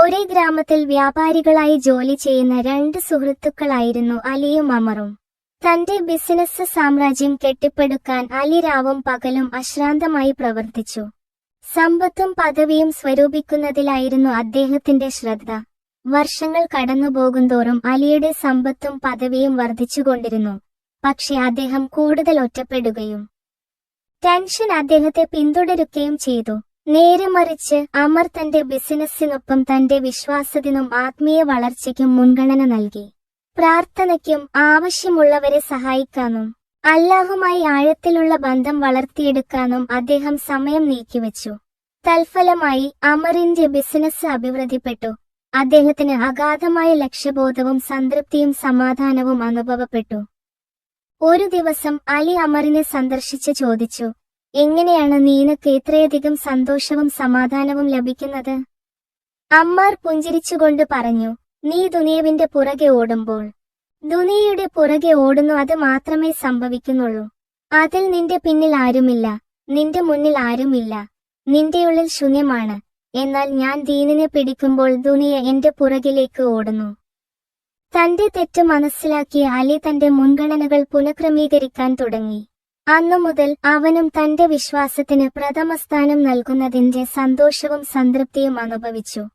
ഒരേ ഗ്രാമത്തിൽ വ്യാപാരികളായി ജോലി ചെയ്യുന്ന രണ്ട് സുഹൃത്തുക്കളായിരുന്നു അലിയും അമറും. തന്റെ ബിസിനസ് സാമ്രാജ്യം കെട്ടിപ്പടുക്കാൻ അലി രാവും പകലും അശ്രാന്തമായി പ്രവർത്തിച്ചു. സമ്പത്തും പദവിയും സ്വരൂപിക്കുന്നതിലായിരുന്നു അദ്ദേഹത്തിന്റെ ശ്രദ്ധ. വർഷങ്ങൾ കടന്നുപോകുന്തോറും അലിയുടെ സമ്പത്തും പദവിയും വർദ്ധിച്ചുകൊണ്ടിരുന്നു. പക്ഷെ അദ്ദേഹം കൂടുതൽ ഒറ്റപ്പെടുകയും ടെൻഷൻ അദ്ദേഹത്തെ പിന്തുടരുകയും ചെയ്തു. നേരെ മറിച്ച് അമർ തന്റെ ബിസിനസ്സിനൊപ്പം തന്റെ വിശ്വാസത്തിനും ആത്മീയ വളർച്ചയ്ക്കും മുൻഗണന നൽകി. പ്രാർത്ഥനയ്ക്കും ആവശ്യമുള്ളവരെ സഹായിക്കാനും അല്ലാഹുമായി ആഴത്തിലുള്ള ബന്ധം വളർത്തിയെടുക്കാനും അദ്ദേഹം സമയം നീക്കിവെച്ചു. തൽഫലമായി അമറിന്റെ ബിസിനസ് അഭിവൃദ്ധിപ്പെട്ടു. അദ്ദേഹത്തിന് അഗാധമായ ലക്ഷ്യബോധവും സംതൃപ്തിയും സമാധാനവും അനുഭവപ്പെട്ടു. ഒരു ദിവസം അലി അമറിനെ സന്ദർശിച്ച് ചോദിച്ചു, "എങ്ങനെയാണ് നിനക്ക് ഇത്രയധികം സന്തോഷവും സമാധാനവും ലഭിക്കുന്നത്?" അമ്മാർ പുഞ്ചിരിച്ചുകൊണ്ട് പറഞ്ഞു, "നീ ദുനിയവിന്റെ പുറകെ ഓടുമ്പോൾ ദുനിയയുടെ പുറകെ ഓടുന്നു, അത് മാത്രമേ സംഭവിക്കുന്നുള്ളൂ. അതിൽ നിന്റെ പിന്നിൽ ആരുമില്ല, നിന്റെ മുന്നിൽ ആരുമില്ല, നിന്റെ ഉള്ളിൽ ശൂന്യമാണ്. എന്നാൽ ഞാൻ ദീനിനെ പിടിക്കുമ്പോൾ ദുനിയ എന്റെ പുറകിലേക്ക് ഓടുന്നു." തന്റെ തെറ്റ് മനസ്സിലാക്കിയ അലി തന്റെ മുൻഗണനകൾ പുനഃക്രമീകരിക്കാൻ തുടങ്ങി. അന്നു മുതൽ അവനും തന്റെ വിശ്വാസത്തിന് പ്രഥമസ്ഥാനം നൽകുന്നതിന്റെ സന്തോഷവും സംതൃപ്തിയും അനുഭവിച്ചു.